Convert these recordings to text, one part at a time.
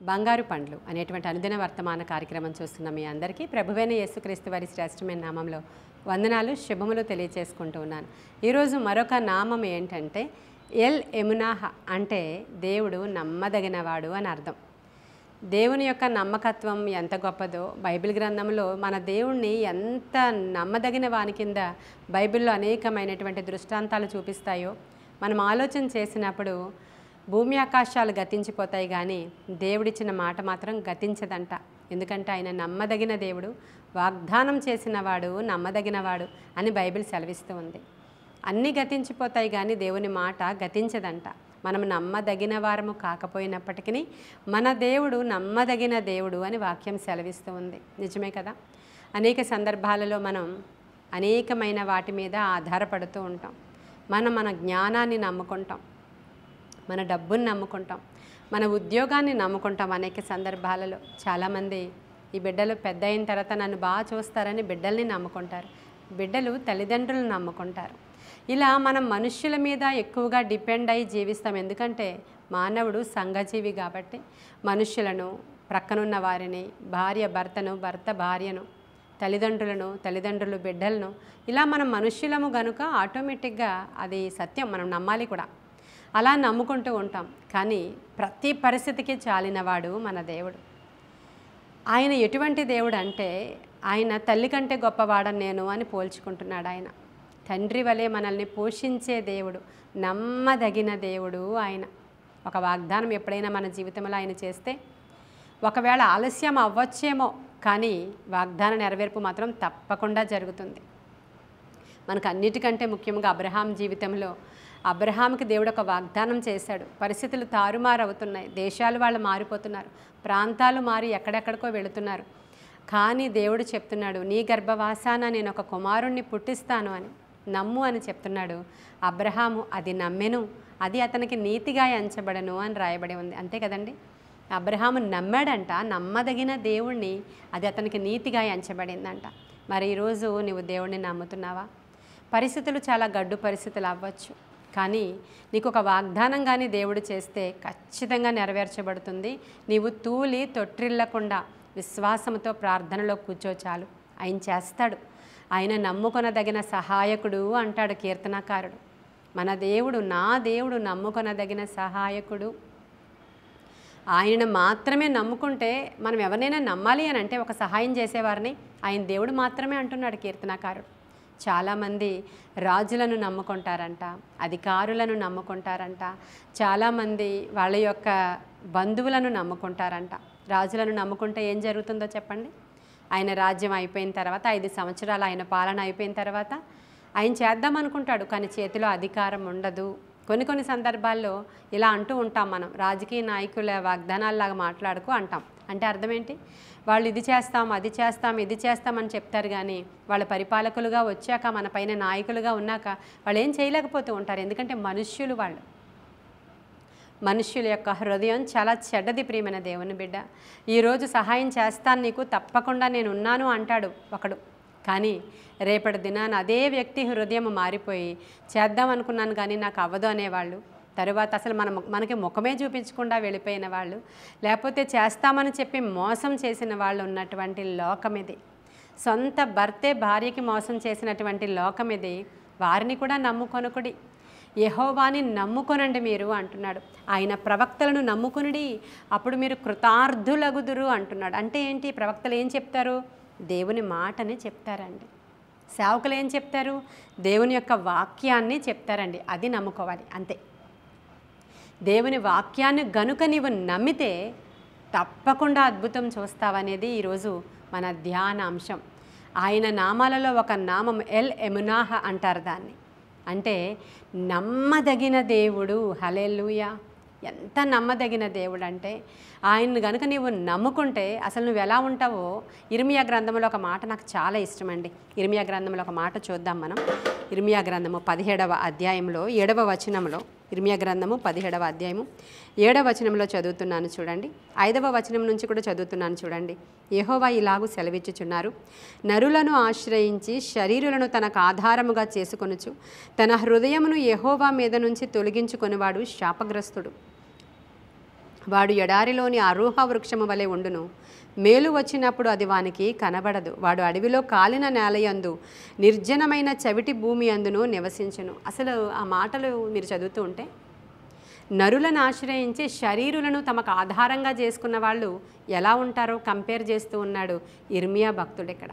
బంగారు పండ్లు అనేటువంటి అనుదిన వర్తమాన కార్యక్రమం చూస్తున్న మీ అందరికీ ప్రభువైన యేసుక్రీస్తు వారి శ్రేష్టమైన నామంలో వందనాలు శుభములు తెలియచేసుకుంటూ ఉన్నాను. ఈరోజు మరొక నామం ఏంటంటే ఎల్ ఎమునాహ, అంటే దేవుడు నమ్మదగినవాడు అని అర్థం. దేవుని యొక్క నమ్మకత్వం ఎంత గొప్పదో బైబిల్ గ్రంథంలో మన దేవుణ్ణి ఎంత నమ్మదగిన వాని కింద బైబిల్లో అనేకమైనటువంటి దృష్టాంతాలు చూపిస్తాయో మనం ఆలోచన చేసినప్పుడు భూమి ఆకాశాలు గతించిపోతాయి కానీ దేవుడిచ్చిన మాట మాత్రం గతించదంట. ఎందుకంటే ఆయన నమ్మదగిన దేవుడు, వాగ్దానం చేసినవాడు, నమ్మదగినవాడు అని బైబిల్ సెలవిస్తూ ఉంది. అన్నీ గతించిపోతాయి కానీ దేవుని మాట గతించదంట. మనం నమ్మదగిన వారము కాకపోయినప్పటికీ మన దేవుడు నమ్మదగిన దేవుడు అని వాక్యం సెలవిస్తూ ఉంది. నిజమే కదా? అనేక సందర్భాలలో మనం అనేకమైన వాటి మీద ఆధారపడుతూ ఉంటాం. మన జ్ఞానాన్ని నమ్ముకుంటాం, మన డబ్బుని నమ్ముకుంటాం, మన ఉద్యోగాన్ని నమ్ముకుంటాం. అనేక సందర్భాలలో చాలామంది ఈ బిడ్డలు పెద్ద అయిన తర్వాత నన్ను బాగా చూస్తారని బిడ్డల్ని నమ్ముకుంటారు, బిడ్డలు తల్లిదండ్రులను నమ్ముకుంటారు. ఇలా మనం మనుష్యుల మీద ఎక్కువగా డిపెండ్ అయ్యి జీవిస్తాం. ఎందుకంటే మానవుడు సంఘజీవి కాబట్టి మనుష్యులను, ప్రక్కనున్న వారిని, భార్య భర్తను, భర్త భార్యను, తల్లిదండ్రులను, తల్లిదండ్రులు బిడ్డలను, ఇలా మనం మనుష్యులము గనుక ఆటోమేటిక్గా అది సత్యం, మనం నమ్మాలి కూడా. అలా నమ్ముకుంటూ ఉంటాం. కానీ ప్రతి పరిస్థితికి చాలినవాడు మన దేవుడు. ఆయన ఎటువంటి దేవుడు అంటే ఆయన తల్లి కంటే గొప్పవాడని నేను అని పోల్చుకుంటున్నాడు. ఆయన తండ్రి వలె మనల్ని పోషించే దేవుడు, నమ్మదగిన దేవుడు ఆయన. ఒక వాగ్దానం ఎప్పుడైనా మన జీవితంలో ఆయన చేస్తే ఒకవేళ ఆలస్యం అవ్వచ్చేమో కానీ వాగ్దాన నెరవేర్పు మాత్రం తప్పకుండా జరుగుతుంది. మనకు అన్నిటికంటే ముఖ్యంగా అబ్రహాం జీవితంలో అబ్రహాంకి దేవుడు ఒక వాగ్దానం చేశాడు. పరిస్థితులు తారుమారు అవుతున్నాయి, దేశాలు వాళ్ళు మారిపోతున్నారు, ప్రాంతాలు మారి ఎక్కడెక్కడికో వెళుతున్నారు. కానీ దేవుడు చెప్తున్నాడు, నీ గర్భవాసాన నేను ఒక కుమారుణ్ణి పుట్టిస్తాను అని నమ్ము అని చెప్తున్నాడు. అబ్రహాము అది నమ్మెను, అది అతనికి నీతిగా ఎంచబడను అని రాయబడి ఉంది. అంతే కదండి? అబ్రహాము నమ్మాడంట, నమ్మదగిన దేవుణ్ణి, అది అతనికి నీతిగా ఎంచబడిందంట. మరి ఈరోజు నువ్వు దేవుణ్ణి నమ్ముతున్నావా? పరిస్థితులు చాలా గడ్డు పరిస్థితులు అవ్వచ్చు, కానీ నీకు ఒక వాగ్దానం కానీ దేవుడు చేస్తే ఖచ్చితంగా నెరవేర్చబడుతుంది. నీవు తూలి తొట్టిల్లకుండా విశ్వాసంతో ప్రార్థనలో కూర్చో చాలు, ఆయన చేస్తాడు. ఆయన నమ్ముకొనదగిన సహాయకుడు అంటాడు కీర్తనకారుడు. మన దేవుడు, నా దేవుడు నమ్ముకొనదగిన సహాయకుడు. ఆయనను మాత్రమే నమ్ముకుంటే మనం ఎవరినైనా నమ్మాలి అని అంటే ఒక సహాయం చేసేవారిని ఆయన దేవుడు మాత్రమే అంటున్నాడు కీర్తనకారుడు. చాలామంది రాజులను నమ్ముకుంటారంట, అధికారులను నమ్ముకుంటారంట, చాలామంది వాళ్ళ యొక్క బంధువులను నమ్ముకుంటారంట. రాజులను నమ్ముకుంటే ఏం జరుగుతుందో చెప్పండి? ఆయన రాజ్యం అయిపోయిన తర్వాత 5 సంవత్సరాలు ఆయన పాలన అయిపోయిన తర్వాత ఆయన చేద్దామనుకుంటాడు, కానీ చేతిలో అధికారం ఉండదు. కొన్ని సందర్భాల్లో ఇలా అంటూ ఉంటాం మనం, రాజకీయ నాయకుల వాగ్దానాల్లాగా మాట్లాడుకు అంటాం. అంటే అర్థం ఏంటి? వాళ్ళు ఇది చేస్తాం, అది చేస్తాం, ఇది చేస్తామని చెప్తారు కానీ వాళ్ళ పరిపాలకులుగా వచ్చాక, మన పైన నాయకులుగా ఉన్నాక వాళ్ళు ఏం చేయలేకపోతూ ఉంటారు. ఎందుకంటే మనుష్యులు వాళ్ళు. మనుష్యుల యొక్క హృదయం చాలా చెడ్డది. ప్రియమైన దేవుని బిడ్డ, ఈరోజు సహాయం చేస్తాను నీకు, తప్పకుండా నేను ఉన్నాను అంటాడు ఒకడు. కానీ రేపటి దినాన అదే వ్యక్తి హృదయం మారిపోయి చేద్దాం అనుకున్నాను కానీ నాకు అవ్వదు అనేవాళ్ళు, తరువాత అసలు మనకి ముఖమే చూపించకుండా వెళ్ళిపోయిన వాళ్ళు, లేకపోతే చేస్తామని చెప్పి మోసం చేసిన వాళ్ళు ఉన్నటువంటి లోకం ఇది. సొంత భర్తే భార్యకి మోసం చేసినటువంటి లోకం ఇది. వారిని కూడా నమ్ముకొనకుడి, యెహోవాని నమ్ముకొనండి మీరు అంటున్నాడు. ఆయన ప్రవక్తలను నమ్ముకొనుడి, అప్పుడు మీరు కృతార్థులగుదురు అంటున్నాడు. అంటే ఏంటి? ప్రవక్తలు ఏం చెప్తారు? దేవుని మాటని చెప్తారండి. సేవకులు ఏం చెప్తారు? దేవుని యొక్క వాక్యాన్ని చెప్తారండి. అది నమ్ముకోవాలి, అంతే. దేవుని వాక్యాన్ని గనుక నీవు నమ్మితే తప్పకుండా అద్భుతం చూస్తావనేది ఈరోజు మన ధ్యాన అంశం. ఆయన నామాలలో ఒక నామం ఎల్ ఎమునాహ అంటారు దాన్ని. అంటే నమ్మదగిన దేవుడు. హల్లెలూయా! ఎంత నమ్మదగిన దేవుడు అంటే ఆయన్ని కనుక నీవు నమ్ముకుంటే అసలు నువ్వు ఎలా ఉంటావో. ఇర్మియా గ్రంథంలో ఒక మాట నాకు చాలా ఇష్టమండి. ఇర్మియా గ్రంథంలో ఒక మాట చూద్దాం మనం. ఇర్మియా గ్రంథము 17వ అధ్యాయంలో 7వ వచనంలో, ఇర్మియా గ్రంథము 17వ అధ్యాయము 7వ వచనంలో చదువుతున్నాను చూడండి. 5వ వచనం నుంచి కూడా చదువుతున్నాను చూడండి. యెహోవా ఇలాగు సెలవిచ్చుచున్నారు, నరులను ఆశ్రయించి శరీరులను తనకు ఆధారముగా చేసుకొనుచు తన హృదయమును యెహోవా మీద నుంచి తొలగించుకొనివాడు శాపగ్రస్తుడు. వాడు ఎడారిలోని అరూహ వృక్షము వలె ఉండును, మేలు వచ్చినప్పుడు అది వానికి కనబడదు. వాడు అడవిలో కాలిన నేలయందు నిర్జనమైన చవిటి భూమి అందును నివసించును. అసలు ఆ మాటలు మీరు చదువుతూ ఉంటే నరులను ఆశ్రయించి శరీరులను తమకు ఆధారంగా చేసుకున్న వాళ్ళు ఎలా ఉంటారో కంపేర్ చేస్తూ ఉన్నాడు ఇర్మియా భక్తుడు ఇక్కడ.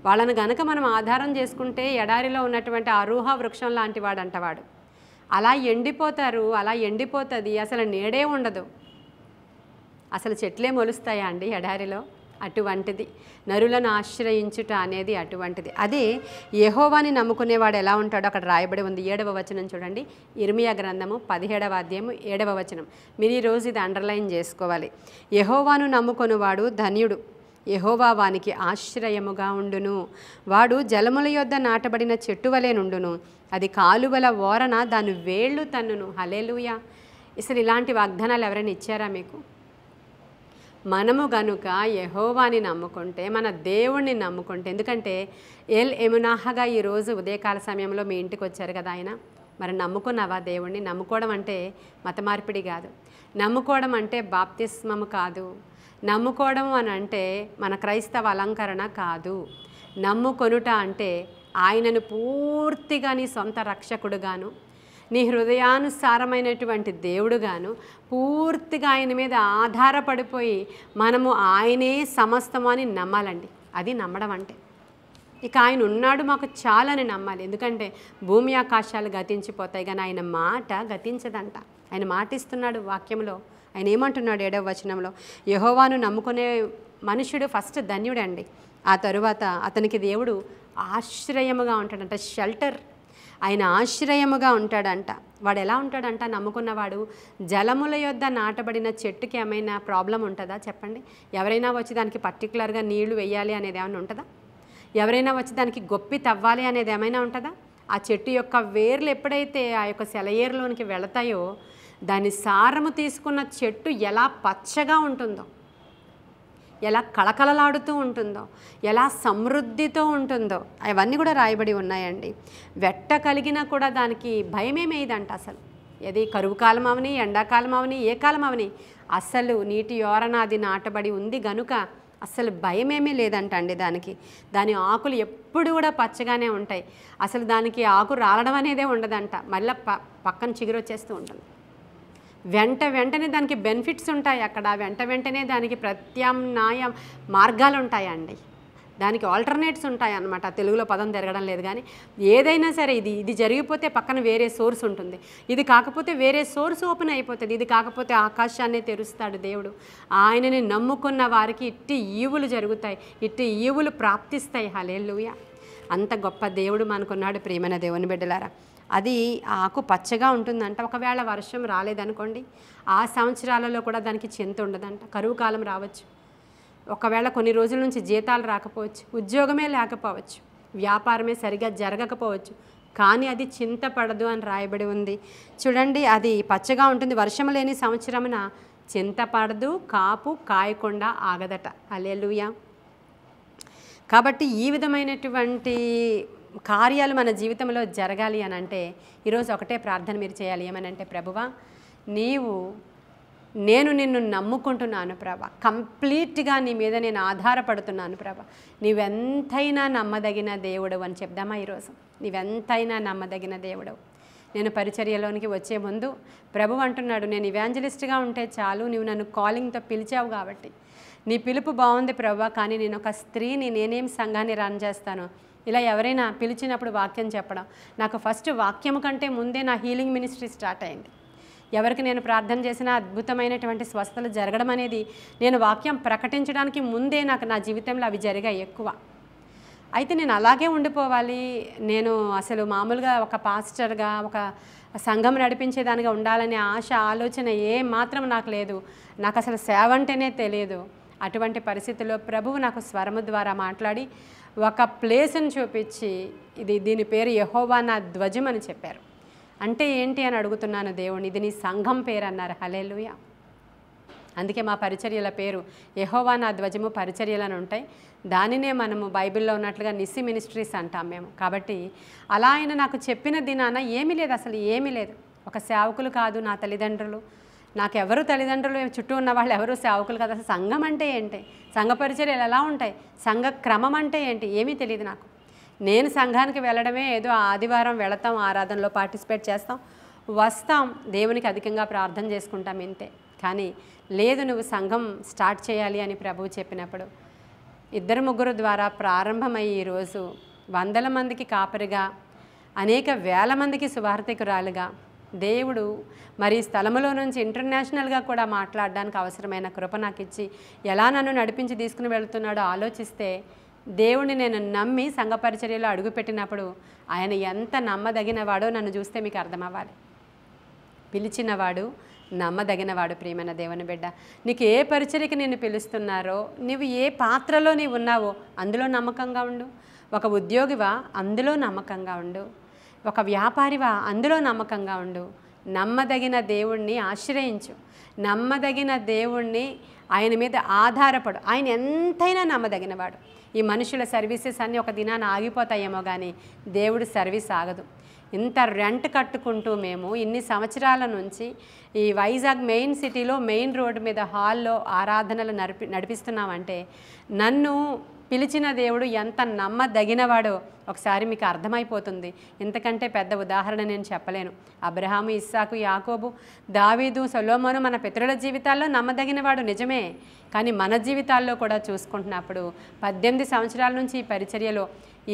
వాళ్ళను గనక మనం ఆధారం చేసుకుంటే ఎడారిలో ఉన్నటువంటి అరూహ వృక్షం లాంటి వాడు అంటవాడు. అలా ఎండిపోతారు, అలా ఎండిపోతుంది, అసలు నీడే ఉండదు. అసలు చెట్లే మొలుస్తాయా అండి ఎడారిలో? అటువంటిది నరులను ఆశ్రయించుట అనేది అటువంటిది. అదే యెహోవాని నమ్ముకునేవాడు ఎలా ఉంటాడో అక్కడ రాయబడి ఉంది. 7వ వచనం చూడండి, ఇర్మియా గ్రంథము 17వ అధ్యాయము 7వ వచనం. మీరు ఈరోజు ఇది అండర్లైన్ చేసుకోవాలి. యెహోవాను నమ్ముకొనువాడు ధన్యుడు, యెహోవా వానికి ఆశ్రయముగా ఉండును. వాడు జలముల యొద్ద నాటబడిన చెట్టు వలె నుండును, అది కాలువల ఓరన దాని వేళ్ళు తన్నును. హల్లెలూయా. అసలు ఇలాంటి వాగ్దానాలు ఎవరైనా ఇచ్చారా మీకు? మనము గనుక యెహోవాని నమ్ముకుంటే, మన దేవుణ్ణి నమ్ముకుంటే, ఎందుకంటే ఎల్ ఎమునాహగా ఈరోజు ఉదయకాల సమయంలో మీ ఇంటికి వచ్చారు కదా ఆయన. మరి నమ్ముకున్నావా దేవుణ్ణి? నమ్ముకోవడం అంటే మత మార్పిడి కాదు, నమ్ముకోవడం అంటే బాప్తిస్మము కాదు, నమ్ముకోవడం అని అంటే మన క్రైస్తవ అలంకరణ కాదు. నమ్ముకొనుట అంటే ఆయనను పూర్తిగా నీ సొంత రక్షకుడుగాను, నీ హృదయానుసారమైనటువంటి దేవుడుగాను పూర్తిగా ఆయన మీద ఆధారపడిపోయి మనము ఆయనే సమస్తము అని నమ్మాలండి. అది నమ్మడం అంటే. ఇక ఆయన ఉన్నాడు మాకు చాలని నమ్మాలి. ఎందుకంటే భూమి ఆకాశాలు గతించిపోతాయి కానీ ఆయన మాట గతించదంట. ఆయన మాట ఇస్తున్నాడు వాక్యంలో. ఆయన ఏమంటున్నాడు 7వ వచనంలో, యెహోవాను నమ్ముకునే మనుషుడు ఫస్ట్ ధన్యుడండి. ఆ తరువాత అతనికి దేవుడు ఆశ్రయముగా ఉంటాడంట, షెల్టర్. ఆయన ఆశ్రయముగా ఉంటాడంట. వాడు ఎలా ఉంటాడంట? నమ్ముకున్నవాడు జలముల యొద్ద నాటబడిన చెట్టుకి ఏమైనా ప్రాబ్లం ఉంటుందా చెప్పండి? ఎవరైనా వచ్చి దానికి పర్టికులర్గా నీళ్లు వేయాలి అనేది ఏమైనా ఉంటుందా? ఎవరైనా వచ్చి దానికి గొప్పి తవ్వాలి అనేది ఏమైనా ఉంటుందా? ఆ చెట్టు యొక్క వేర్లు ఎప్పుడైతే ఆ యొక్క సెలయేరులోనికి వెళతాయో దాని సారము తీసుకున్న చెట్టు ఎలా పచ్చగా ఉంటుందో, ఎలా కళకళలాడుతూ ఉంటుందో, ఎలా సమృద్ధితో ఉంటుందో అవన్నీ కూడా రాయబడి ఉన్నాయండి. వెట్ట కలిగినా కూడా దానికి భయమేమేదంట అసలు. ఏది కరువు కాలం అవని, ఎండాకాలం అవని, ఏ కాలం అవని అసలు నీటి యోరన అది నాటబడి ఉంది గనుక అసలు భయమేమీ లేదంట అండి దానికి. దాని ఆకులు ఎప్పుడు కూడా పచ్చగానే ఉంటాయి. అసలు దానికి ఆకు రాలడం అనేదే ఉండదంట. మళ్ళీ పక్కన చిగురు వచ్చేస్తూ ఉంటుంది. వెంటనే దానికి బెనిఫిట్స్ ఉంటాయి అక్కడ. వెంటనే దానికి ప్రత్యామ్నాయ మార్గాలు ఉంటాయండి. దానికి ఆల్టర్నేట్స్ ఉంటాయి అన్నమాట. తెలుగులో పదం తిరగడం లేదు కానీ ఏదైనా సరే ఇది జరిగిపోతే పక్కన వేరే సోర్స్ ఉంటుంది, ఇది కాకపోతే వేరే సోర్స్ ఓపెన్ అయిపోతుంది, ఇది కాకపోతే ఆకాశాన్ని తెరుస్తాడు దేవుడు. ఆయనని నమ్ముకున్న వారికి ఇట్టి ఈవులు జరుగుతాయి, ఇట్టి ఈవులు ప్రాప్తిస్తాయి. హల్లెలూయా. అంత గొప్ప దేవుడు మనకున్నాడు ప్రియమైన దేవుని బిడ్డలారా. అది ఆకు పచ్చగా ఉంటుందంట. ఒకవేళ వర్షం రాలేదనుకోండి, ఆ సంవత్సరాలలో కూడా దానికి చింత ఉండదంట. కరువు కాలం రావచ్చు, ఒకవేళ కొన్ని రోజుల నుంచి జీతాలు రాకపోవచ్చు, ఉద్యోగమే లేకపోవచ్చు, వ్యాపారమే సరిగా జరగకపోవచ్చు, కానీ అది చింతపడదు అని రాయబడి ఉంది. చూడండి, అది పచ్చగా ఉంటుంది. వర్షం లేని సంవత్సరమున చింతపడదు, కాపు కాయకుండా ఆగదట. హల్లెలూయా. కాబట్టి ఈ విధమైనటువంటి కార్యాలు మన జీవితంలో జరగాలి అని అంటే ఈరోజు ఒకటే ప్రార్థన మీరు చేయాలి. ఏమనంటే, ప్రభువా నేను నిన్ను నమ్ముకుంటున్నాను ప్రభా, కంప్లీట్గా నీ మీద నేను ఆధారపడుతున్నాను ప్రభా, నీవెంతైనా నమ్మదగిన దేవుడు అని చెప్దామా ఈరోజు? నీవెంతైనా నమ్మదగిన దేవుడు. నేను పరిచర్యలోనికి వచ్చే ముందు ప్రభు అంటున్నాడు, నేను ఇవాంజలిస్ట్గా ఉంటే చాలు, నువ్వు నన్ను కాలింగ్తో పిలిచావు కాబట్టి, నీ పిలుపు బాగుంది ప్రభా, కానీ నేను ఒక స్త్రీని, నేనేం సంఘాన్ని రన్ చేస్తాను? ఇలా ఎవరైనా పిలిచినప్పుడు వాక్యం చెప్పడం, నాకు ఫస్ట్ వాక్యం కంటే ముందే నా హీలింగ్ మినిస్ట్రీ స్టార్ట్ అయింది. ఎవరికి నేను ప్రార్థన చేసిన అద్భుతమైనటువంటి స్వస్థతలు జరగడం అనేది నేను వాక్యం ప్రకటించడానికి ముందే నాకు నా జీవితంలో అవి జరిగాయి ఎక్కువ. అయితే నేను అలాగే ఉండిపోవాలి, నేను అసలు మామూలుగా ఒక పాస్టర్గా ఒక సంఘం నడిపించేదానిగా ఉండాలనే ఆశ ఆలోచన ఏ మాత్రం నాకు లేదు. నాకు అసలు సేవ అంటేనే తెలియదు. అటువంటి పరిస్థితుల్లో ప్రభువు నాకు స్వరము ద్వారా మాట్లాడి ఒక ప్లేస్ని చూపించి, దీని పేరు యెహోవా నా ధ్వజం అని చెప్పారు. అంటే ఏంటి అని అడుగుతున్నాను దేవుని. ఇది నీ సంఘం పేరు అన్నారు. హల్లెలూయా. అందుకే మా పరిచర్యల పేరు యెహోవా నా ధ్వజము పరిచర్యలను ఉంటాయి. దానినే మనము బైబిల్లో ఉన్నట్లుగా నిస్సి మినిస్ట్రీస్ అంటాం మేము. కాబట్టి అలా ఆయన నాకు చెప్పిన దినాన ఏమీ లేదు, అసలు ఏమీ లేదు. ఒక సేవకులు కాదు నా తల్లిదండ్రులు, నాకెవరు తల్లిదండ్రులు చుట్టూ ఉన్న వాళ్ళు ఎవరు సేవకులు కదా. అసలు సంఘం అంటే ఏంటి, సంఘ పరిచర్యలు ఎలా ఉంటాయి, సంఘ క్రమం అంటే ఏంటి ఏమీ తెలియదు నాకు. నేను సంఘానికి వెళ్ళడమే ఏదో ఆదివారం వెళతాం, ఆరాధనలో పార్టిసిపేట్ చేస్తాం, వస్తాం, దేవునికి అధికంగా ప్రార్థన చేసుకుంటాం ఇంతే. కానీ లేదు, నువ్వు సంఘం స్టార్ట్ చేయాలి అని ప్రభువు చెప్పినప్పుడు 2-3 ద్వారా ప్రారంభమయ్యి ఈరోజు వందల మందికి కాపరిగా, అనేక వేల మందికి సువార్థికురాలుగా దేవుడు మరి స్థలములో నుంచి ఇంటర్నేషనల్గా కూడా మాట్లాడడానికి అవసరమైన కృప నాకు ఇచ్చి ఎలా నన్ను నడిపించి తీసుకుని వెళ్తున్నాడో ఆలోచిస్తే, దేవుడిని నేను నమ్మి సంఘ పరిచర్యలో అడుగుపెట్టినప్పుడు ఆయన ఎంత నమ్మదగినవాడో నన్ను చూస్తే మీకు అర్థమవ్వాలి. పిలిచినవాడు నమ్మదగినవాడు. ప్రియమైన దేవుని బిడ్డ, నీకు ఏ పరిచర్యకి నిన్ను పిలుస్తున్నారో, నువ్వు ఏ పాత్రలో నీవు ఉన్నావో అందులో నమ్మకంగా ఉండు. ఒక ఉద్యోగివా, అందులో నమ్మకంగా ఉండు. ఒక వ్యాపారివా, అందులో నమ్మకంగా ఉండు. నమ్మదగిన దేవుణ్ణి ఆశ్రయించు. నమ్మదగిన దేవుణ్ణి, ఆయన మీద ఆధారపడు. ఆయన ఎంతైనా నమ్మదగినవాడు. ఈ మనుషుల సర్వీసెస్ అన్నీ ఒక దినాన ఆగిపోతాయేమో కానీ దేవుడి సర్వీస్ ఆగదు. ఇంత రెంట్ కట్టుకుంటూ మేము ఇన్ని సంవత్సరాల నుంచి ఈ వైజాగ్ మెయిన్ సిటీలో మెయిన్ రోడ్డు మీద హాల్లో ఆరాధనలు నడిపిస్తున్నామంటే నన్ను పిలిచిన దేవుడు ఎంత నమ్మదగినవాడో ఒకసారి మీకు అర్థమైపోతుంది. ఇంతకంటే పెద్ద ఉదాహరణ నేను చెప్పలేను. అబ్రహాము, ఇస్సాకు, యాకోబు, దావీదు, సొలొమోను మన పితరుల జీవితాల్లో నమ్మదగినవాడు నిజమే. కానీ మన జీవితాల్లో కూడా చూసుకుంటున్నప్పుడు 18 సంవత్సరాల నుంచి ఈ పరిచర్యలో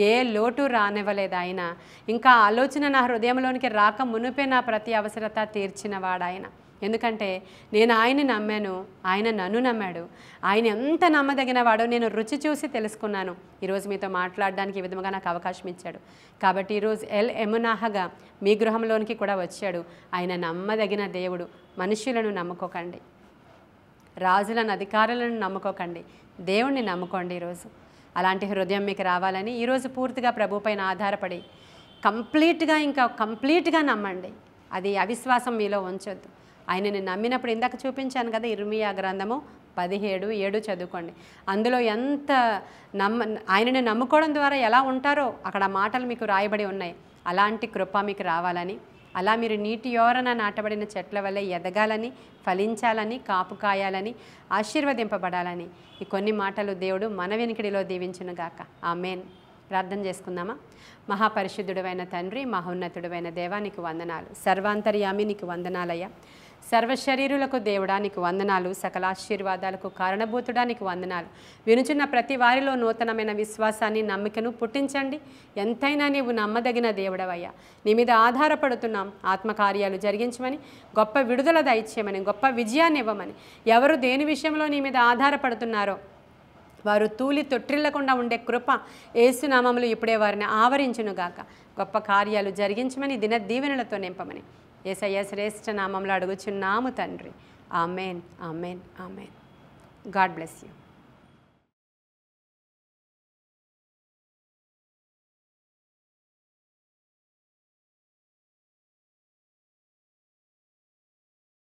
ఏ లోటు రానివ్వలేదు ఆయన. ఇంకా ఆలోచన నా హృదయంలోనికి రాక మునుపే నా ప్రతి అవసరత తీర్చినవాడు ఆయన. ఎందుకంటే నేను ఆయన్ని నమ్మాను, ఆయన నన్ను నమ్మాడు. ఆయన ఎంత నమ్మదగినవాడో నేను రుచి చూసి తెలుసుకున్నాను. ఈరోజు మీతో మాట్లాడడానికి ఈ విధంగా నాకు అవకాశం ఇచ్చాడు. కాబట్టి ఈరోజు ఎల్ ఎమునాహగా మీ గృహంలోనికి కూడా వచ్చాడు. ఆయన నమ్మదగిన దేవుడు. మనుషులను నమ్ముకోకండి, రాజులను, అధికారులను నమ్ముకోకండి, దేవుణ్ణి నమ్ముకోండి. ఈరోజు అలాంటి హృదయం మీకు రావాలని ఈరోజు పూర్తిగా ప్రభు పైన ఆధారపడి కంప్లీట్గా నమ్మండి. అది అవిశ్వాసం మీలో ఉంచొద్దు. ఆయనని నమ్మినప్పుడు ఇందాక చూపించాను కదా, ఇర్మియా గ్రంథము 17:7 చదువుకోండి. అందులో ఎంత ఆయనని నమ్ముకోవడం ద్వారా ఎలా ఉంటారో అక్కడ మాటలు మీకు రాయబడి ఉన్నాయి. అలాంటి కృప మీకు రావాలని, అలా మీరు నీటి యోరన నాటబడిన చెట్ల వల్లే ఎదగాలని, ఫలించాలని, కాపు కాయాలని, ఆశీర్వదింపబడాలని ఈ కొన్ని మాటలు దేవుడు మన వెనుకడిలో దీవించునుగాక. ఆమేన్. ప్రార్థన చేసుకుందామా? మహాపరిశుద్ధుడైన తండ్రి, మహోన్నతుడైన దేవా, నీకు వందనాలు. సర్వాంతర్యామి నీకు వందనాలయ్యా. సర్వశరీరులకు దేవుడా నీకు వందనాలు. సకల ఆశీర్వాదాలకు కారణభూతుడా నీకు వందనాలు. వినుచున్న ప్రతి వారిలో నూతనమైన విశ్వాసాన్ని, నమ్మికను పుట్టించండి. ఎంతైనా నీవు నమ్మదగిన దేవుడవయ్యా. నీ మీద ఆధారపడుతున్నాం. ఆత్మకార్యాలు జరిగించమని, గొప్ప విడుదల దయచేయమని, గొప్ప విజయాన్ని ఇవ్వమని, ఎవరు దేని విషయంలో నీ మీద ఆధారపడుతున్నారో వారు తూలి తొట్టిల్లకుండా ఉండే కృప యేసునామములో ఇప్పుడే వారిని ఆవరించునుగాక. గొప్ప కార్యాలు జరిగించమని, దిన దీవెనలతో నింపమని యేసయ్య శ్రేష్ఠ నామంలో అడుగుచున్నాము తండ్రి. Amen, amen, amen. God bless you.